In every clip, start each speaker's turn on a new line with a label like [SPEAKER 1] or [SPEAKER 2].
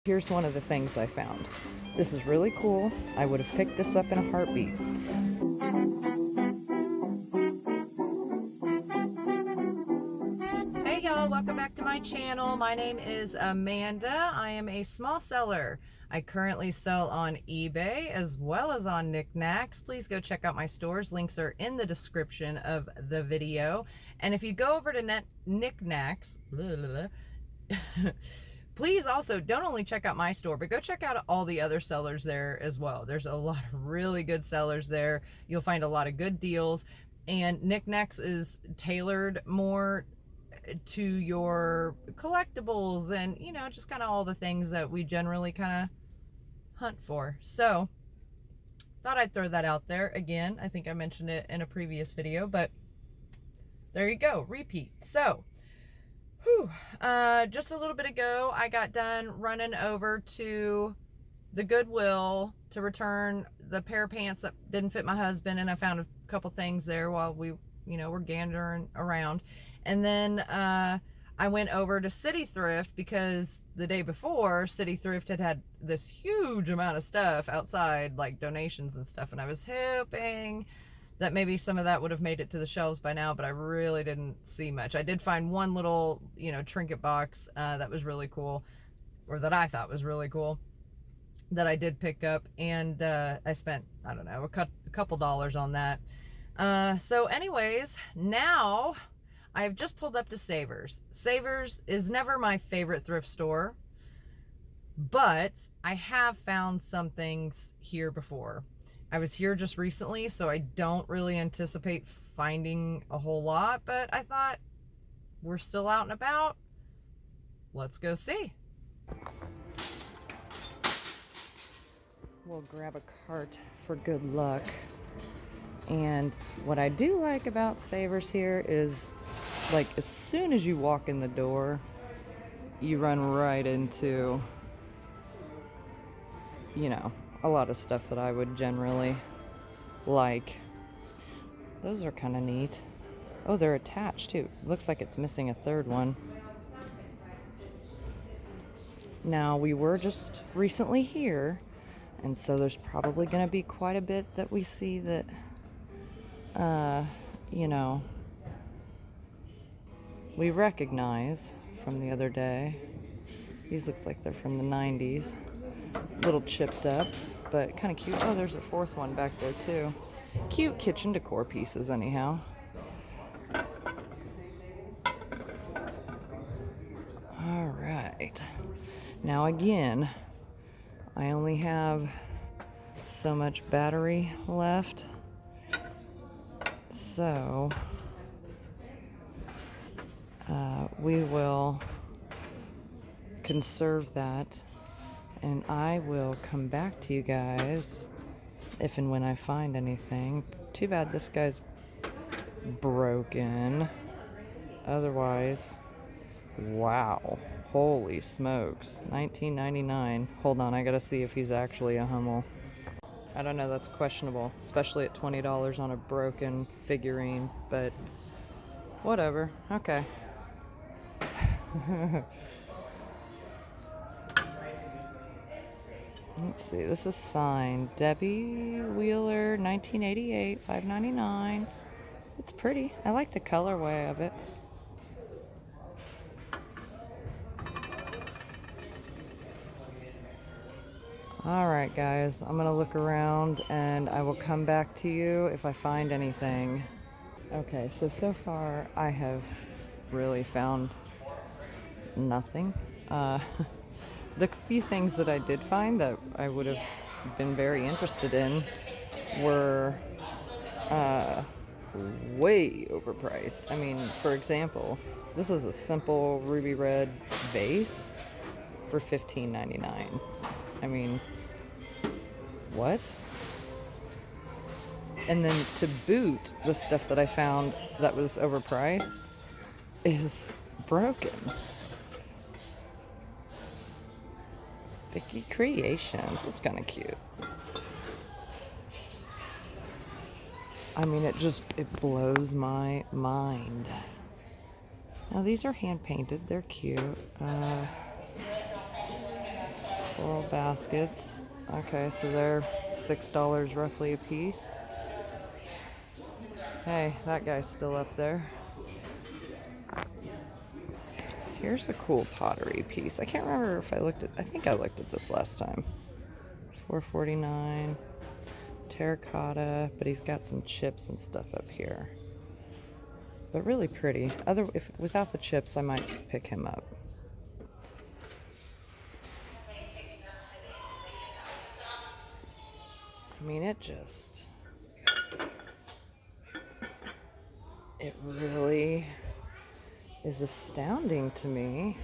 [SPEAKER 1] Here's one of the things I found. This is really cool. I would have picked this up in a heartbeat. Hey y'all, welcome back to my channel. My name is Amanda. I am a small seller. I currently sell on eBay as well as on Niknax. Please go check out my stores. Links are in the description of the video. And if you go over to Niknax, please also don't only check out my store, but go check out all the other sellers there as well. There's a lot of really good sellers there. You'll find a lot of good deals. And Niknax is tailored more to your collectibles and, you know, just kind of all the things that we generally kind of hunt for. So, thought I'd throw that out there again. I think I mentioned it in a previous video, but there you go, repeat. So, just a little bit ago, I got done running over to the Goodwill to return the pair of pants that didn't fit my husband, and I found a couple things there while we, you know, were gandering around. And then I went over to City Thrift because the day before, City Thrift had this huge amount of stuff outside, like donations and stuff, and I was hoping that maybe some of that would have made it to the shelves by now, but I really didn't see much. I did find one little, you know, trinket box that was really cool, or that I thought was really cool, that I did pick up, and I spent, I don't know, a couple dollars on that. So anyways, now I've just pulled up to SAVERS. SAVERS is never my favorite thrift store, but I have found some things here before. I was here just recently, so I don't really anticipate finding a whole lot, but I thought we're still out and about. Let's go see. We'll grab a cart for good luck. And what I do like about SAVERS here is, like, as soon as you walk in the door, you run right into, you know, a lot of stuff that I would generally like. Those are kind of neat. Oh, they're attached too. Looks like it's missing a third one. Now, we were just recently here, and so there's probably going to be quite a bit that we see that, you know, we recognize from the other day. These looks like they're from the 90s. A little chipped up, but kind of cute. Oh, there's a fourth one back there too. Cute kitchen decor pieces anyhow. All right. Now again, I only have so much battery left. So we will conserve that, and I will come back to you guys if and when I find anything. Too bad this guy's broken. Otherwise, wow, holy smokes, $19.99. Hold on, I gotta see if he's actually a Hummel. I don't know, that's questionable, especially at $20 on a broken figurine, but whatever. Okay. Let's see, this is signed Debbie Wheeler, 1988, $5.99. It's pretty. I like the colorway of it. All right, guys, I'm gonna look around and I will come back to you if I find anything. Okay, so far I have really found nothing. The few things that I did find that I would have been very interested in were way overpriced. I mean, for example, this is a simple ruby red vase for $15.99. I mean, what? And then to boot, the stuff that I found that was overpriced is broken. Vicky Creations. It's kind of cute. I mean, it blows my mind. Now, these are hand painted. They're cute. Floral baskets. Okay, so they're $6 roughly a piece. Hey, that guy's still up there. Here's a cool pottery piece. I can't remember if I think I looked at this last time. $4.49. Terracotta, but he's got some chips and stuff up here. But really pretty. Without the chips, I might pick him up. I mean, it really is astounding to me,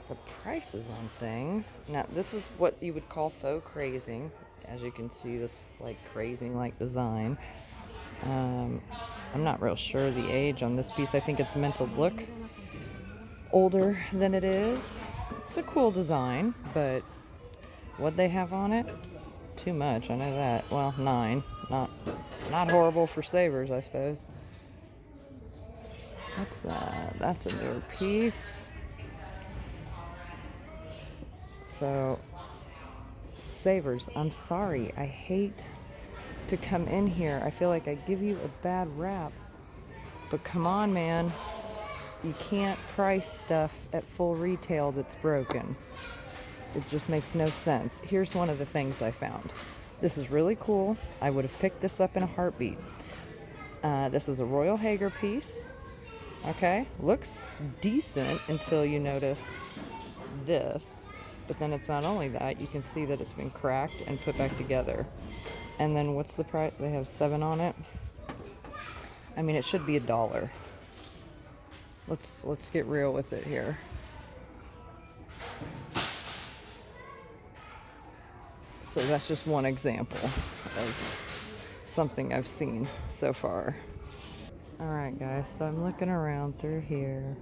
[SPEAKER 1] the prices on things. Now, this is what you would call faux crazing. As you can see, this like crazing like design. I'm not real sure the age on this piece. I think it's meant to look older than it is. It's a cool design, but what they have on it? Too much, I know that. Well, 9. Not horrible for Savers, I suppose. What's that? That's a newer piece. So, Savers, I'm sorry. I hate to come in here. I feel like I give you a bad rap. But come on, man. You can't price stuff at full retail that's broken. It just makes no sense. Here's one of the things I found. This is really cool. I would have picked this up in a heartbeat. This is a Royal Hager piece. Okay, looks decent until you notice this. But then it's not only that, you can see that it's been cracked and put back together. And then what's the price? They have 7 on it. I mean, it should be $1. Let's get real with it here. So that's just one example of something I've seen so far. Alright guys, so I'm looking around through here.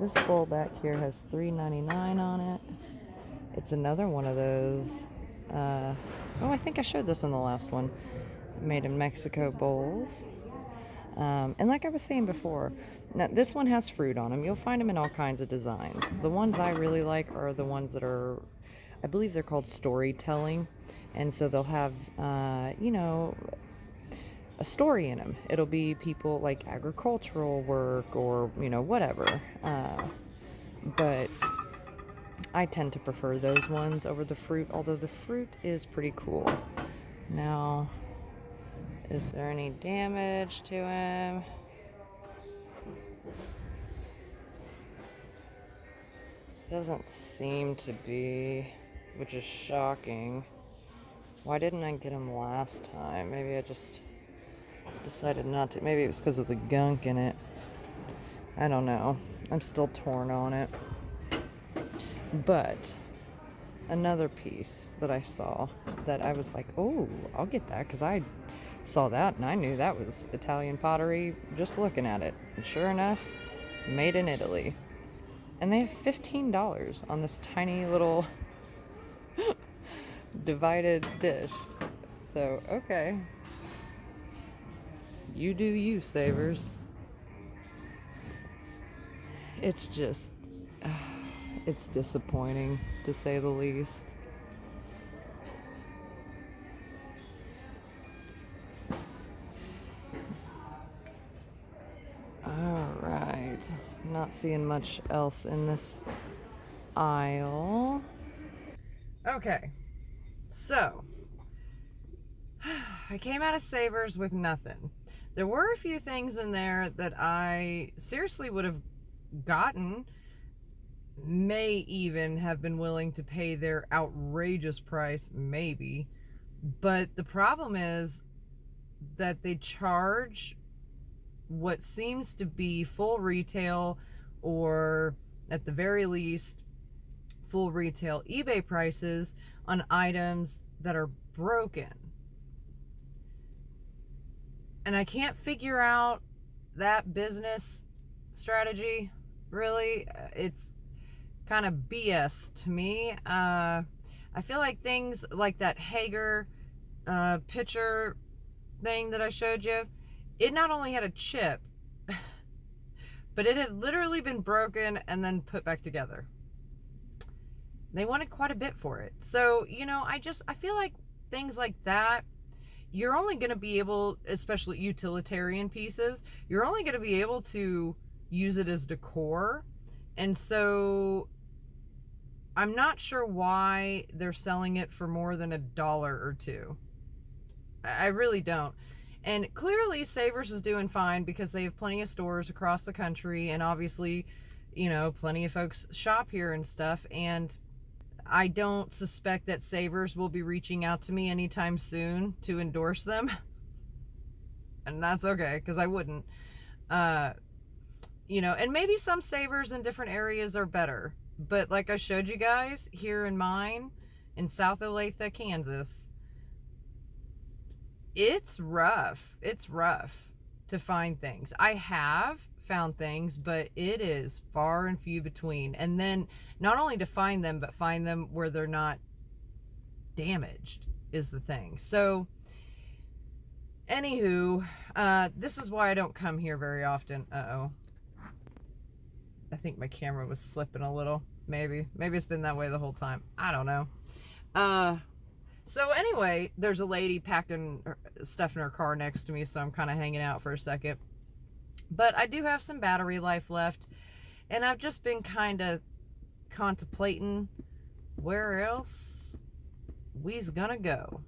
[SPEAKER 1] This bowl back here has $3.99 on it. It's another one of those, I think I showed this in the last one. Made in Mexico bowls. And like I was saying before, now this one has fruit on them. You'll find them in all kinds of designs. The ones I really like are the ones that are, I believe they're called storytelling. And so they'll have, a story in them. It'll be people like agricultural work or, whatever. But I tend to prefer those ones over the fruit, although the fruit is pretty cool. Now, is there any damage to him? Doesn't seem to be, which is shocking. Why didn't I get him last time? Maybe I just decided not to. Maybe it was because of the gunk in it. I don't know. I'm still torn on it. But another piece that I saw that I was like, oh, I'll get that, because I saw that and I knew that was Italian pottery just looking at it. And sure enough, made in Italy. And they have $15 on this tiny little divided dish. So, okay. You do you, Savers. It's just, it's disappointing, to say the least. Alright. Not seeing much else in this aisle. Okay. So, I came out of Savers with nothing. There were a few things in there that I seriously would have gotten, may even have been willing to pay their outrageous price, maybe. But the problem is that they charge what seems to be full retail, or at the very least full retail eBay prices on items that are broken. And I can't figure out that business strategy, really. It's kind of BS to me. I feel like things like that Hager pitcher thing that I showed you, it not only had a chip, but it had literally been broken and then put back together. They wanted quite a bit for it. So, you know, I feel like things like that, you're only going to be able, especially utilitarian pieces, you're only going to be able to use it as decor. And so I'm not sure why they're selling it for more than $1 or $2. I really don't. And clearly Savers is doing fine because they have plenty of stores across the country, and obviously, you know, plenty of folks shop here and stuff. And I don't suspect that Savers will be reaching out to me anytime soon to endorse them. And that's okay, because I wouldn't. You know, and maybe some Savers in different areas are better. But like I showed you guys, here in mine, in South Olathe, Kansas, it's rough. It's rough to find things. I have found things, but it is far and few between. And then not only to find them, but find them where they're not damaged is the thing. So anywho, this is why I don't come here very often. Uh-oh. I think my camera was slipping a little. Maybe it's been that way the whole time. I don't know. So anyway, there's a lady packing stuff in her car next to me, so I'm kind of hanging out for a second. But I do have some battery life left, and I've just been kind of contemplating where else we's gonna go.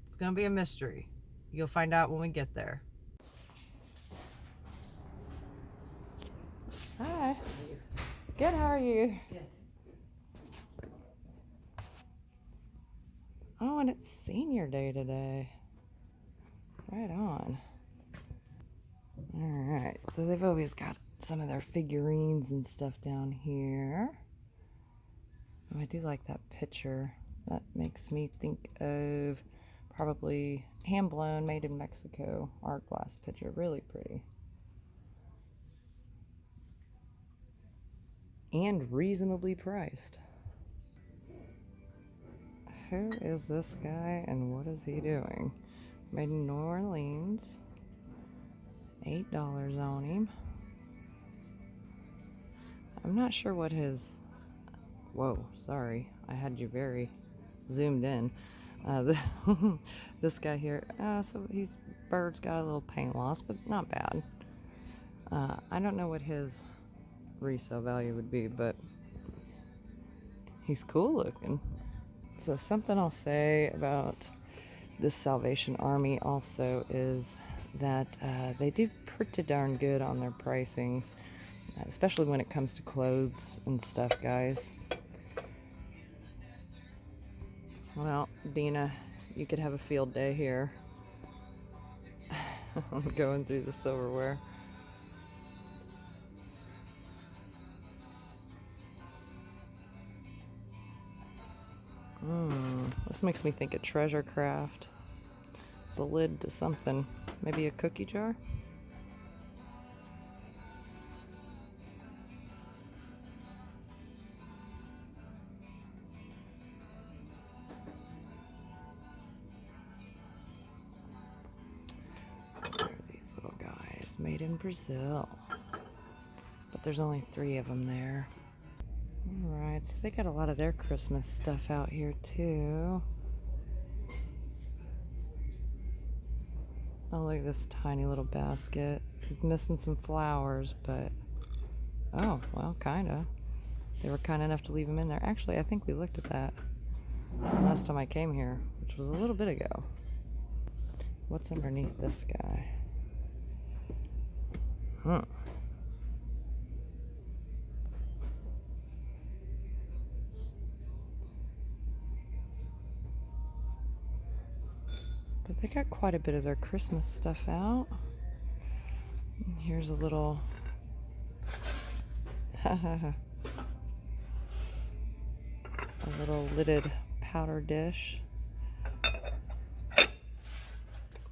[SPEAKER 1] It's gonna be a mystery. You'll find out when we get there. Hi. Good, how are you? Good. Oh, and it's senior day today. Right on. Alright, so they've always got some of their figurines and stuff down here. Oh, I do like that picture. That makes me think of probably hand-blown, made in Mexico art glass picture. Really pretty. And reasonably priced. Who is this guy and what is he doing? Made in New Orleans. $8 on him. I'm not sure what his... Whoa, sorry. I had you very zoomed in. This guy here, so he's... Bird's got a little paint loss, but not bad. I don't know what his resale value would be, but he's cool looking. So something I'll say about this Salvation Army also is that they do pretty darn good on their pricings, especially when it comes to clothes and stuff, guys. Well, Dina, you could have a field day here. I'm going through the silverware. This makes me think of treasure craft. It's a lid to something. Maybe a cookie jar? There are these little guys made in Brazil. But there's only 3 of them there. Alright, so they got a lot of their Christmas stuff out here too. Oh, look at this tiny little basket. He's missing some flowers, but... Oh, well, kinda. They were kind enough to leave them in there. Actually, I think we looked at that last time I came here, which was a little bit ago. What's underneath this guy? But they got quite a bit of their Christmas stuff out. And here's a little... a little lidded powder dish.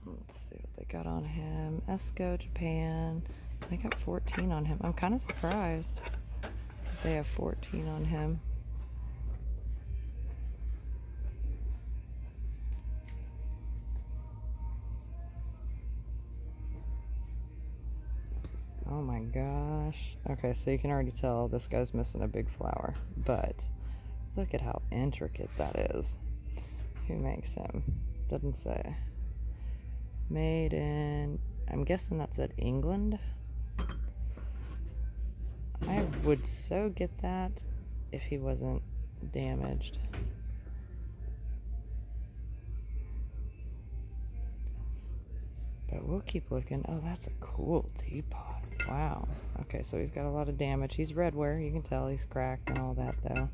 [SPEAKER 1] Let's see what they got on him. Esco, Japan. They got 14 on him. I'm kind of surprised that they have 14 on him. Oh my gosh. Okay, so you can already tell this guy's missing a big flower, but Look at how intricate that is. Who makes him? Doesn't say. Made in, I'm guessing that's at England. I would so get that if he wasn't damaged. But we'll keep looking. Oh, that's a cool teapot. Wow. Okay, so he's got a lot of damage. He's redware. You can tell he's cracked and all that, though.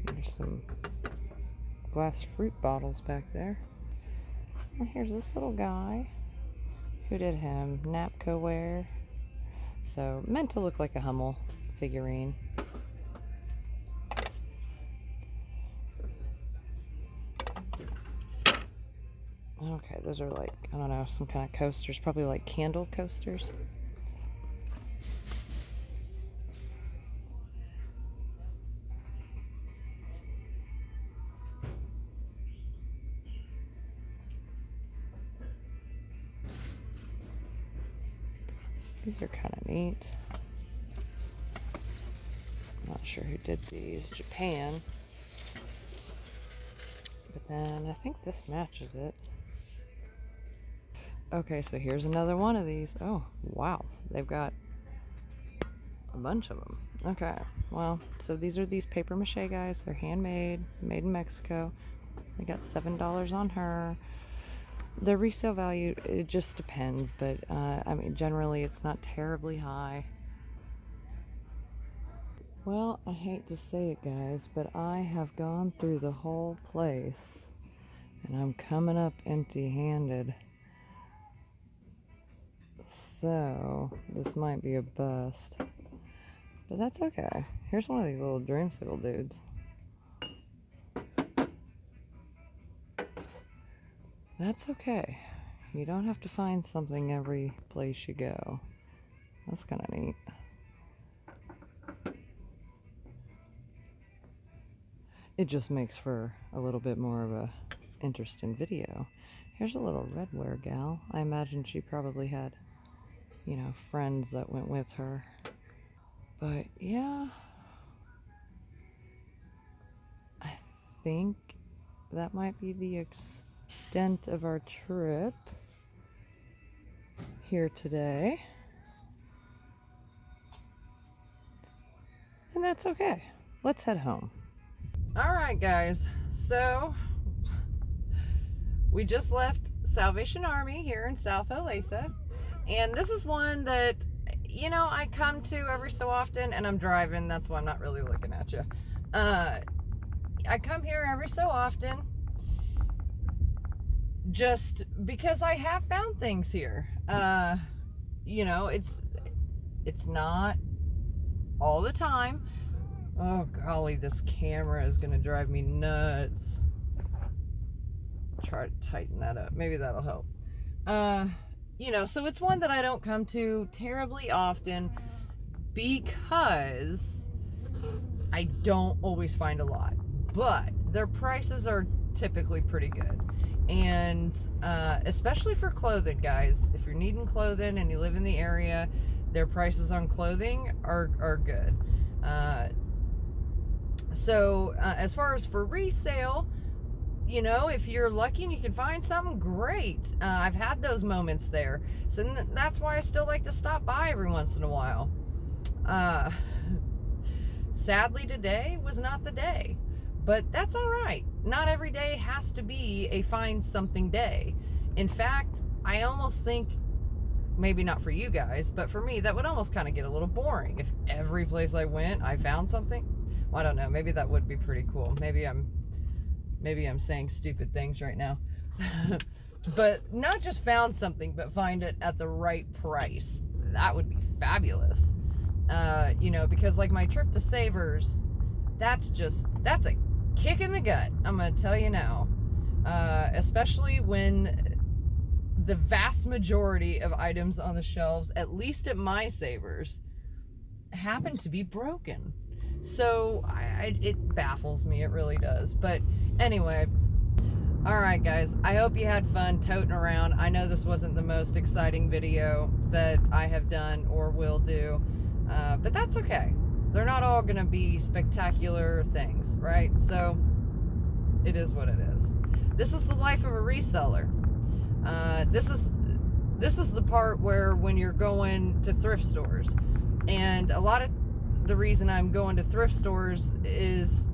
[SPEAKER 1] There's some glass fruit bottles back there. And here's this little guy. Who did him? Napco wear. So, meant to look like a Hummel figurine. Okay, those are like, I don't know, some kind of coasters. Probably like candle coasters. These are kind of neat. Not sure who did these. Japan. But then I think this matches it. Okay, so here's another one of these. Oh, wow. They've got a bunch of them. Okay, well, so these are these paper mache guys. They're handmade, made in Mexico. They got $7 on her. The resale value, it just depends, but I mean, generally it's not terribly high. Well, I hate to say it, guys, but I have gone through the whole place and I'm coming up empty-handed. So, this might be a bust, but that's okay. Here's one of these little dreamsicle dudes. That's okay. You don't have to find something every place you go. That's kind of neat. It just makes for a little bit more of a interesting video. Here's a little redware gal. I imagine she probably had, you know, friends that went with her. But yeah, I think that might be the extent of our trip here today. And that's okay. Let's head home. All right, guys. So we just left Salvation Army here in South Olathe. And this is one that, you know, I come to every so often, and I'm driving. That's why I'm not really looking at you. I come here every so often just because I have found things here. You know, it's not all the time. Oh, golly, this camera is going to drive me nuts. Try to tighten that up. Maybe that'll help. You know, so it's one that I don't come to terribly often because I don't always find a lot. But their prices are typically pretty good. And especially for clothing, guys. If you're needing clothing and you live in the area, their prices on clothing are good. So as far as for resale, you know, if you're lucky and you can find something, great. I've had those moments there. So that's why I still like to stop by every once in a while. Sadly, today was not the day. But that's all right. Not every day has to be a find something day. In fact, I almost think, maybe not for you guys, but for me, that would almost kind of get a little boring. If every place I went, I found something. Well, I don't know. Maybe that would be pretty cool. Maybe I'm saying stupid things right now. But not just found something, but find it at the right price. That would be fabulous. You know, because like my trip to Savers, that's a kick in the gut. I'm going to tell you now. Especially when the vast majority of items on the shelves, at least at my Savers, happen to be broken. So it baffles me. It really does. But anyway, all right, guys. I hope you had fun toting around. I know this wasn't the most exciting video that I have done or will do, But that's okay. They're not all going to be spectacular things, right? So it is what it is. This is the life of a reseller. This is the part where when you're going to thrift stores, and a lot of the reason I'm going to thrift stores is,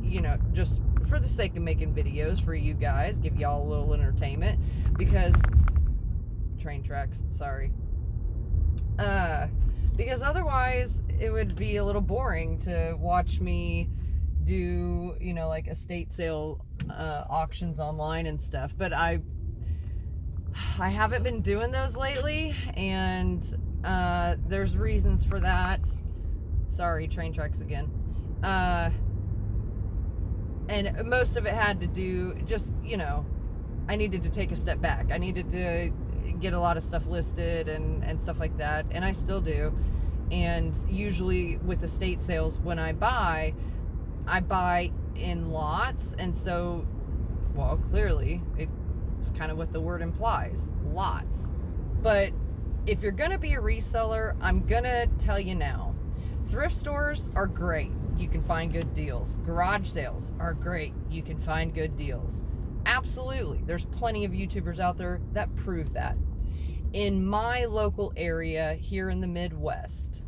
[SPEAKER 1] you know, just for the sake of making videos for you guys, give y'all a little entertainment, because train tracks, sorry. Because otherwise it would be a little boring to watch me do, you know, like estate sale auctions online and stuff. But I haven't been doing those lately, and there's reasons for that. Sorry, train tracks again. And most of it had to do just, you know, I needed to take a step back. I needed to get a lot of stuff listed and stuff like that, and I still do. And usually with estate sales, when I buy in lots, and so, well, clearly it's kind of what the word implies, lots. But if you're gonna be a reseller, I'm gonna tell you now, thrift stores are great. You can find good deals. Garage sales are great. You can find good deals. Absolutely. There's plenty of YouTubers out there that prove that. In my local area here in the Midwest,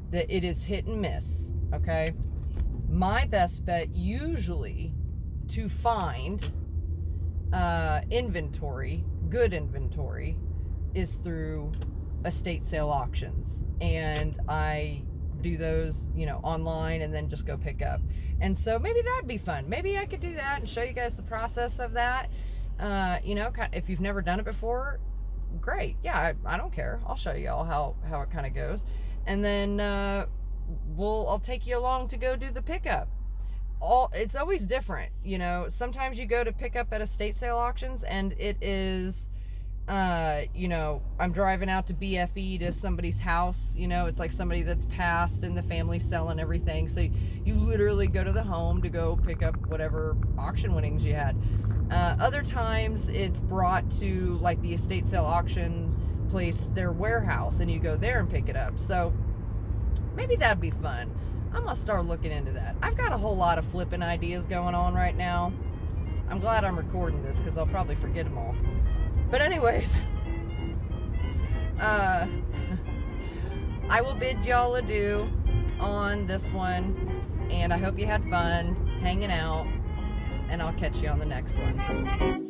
[SPEAKER 1] that it is hit and miss, okay? My best bet usually to find inventory, good inventory, is through estate sale auctions. And I do those, you know, online, and then just go pick up. And so maybe that'd be fun. Maybe I could do that and show you guys the process of that. You know, if you've never done it before, great. Yeah, I don't care. I'll show you all how it kind of goes. And then I'll take you along to go do the pickup. It's always different, you know. Sometimes you go to pick up at estate sale auctions, and it is you know, I'm driving out to BFE to somebody's house, you know, it's like somebody that's passed and the family's selling everything. So you literally go to the home to go pick up whatever auction winnings you had. Other times it's brought to like the estate sale auction place, their warehouse, and you go there and pick it up. So maybe that'd be fun. I'm gonna start looking into that. I've got a whole lot of flipping ideas going on right now. I'm glad I'm recording this because I'll probably forget them all. But anyways, I will bid y'all adieu on this one, and I hope you had fun hanging out, and I'll catch you on the next one.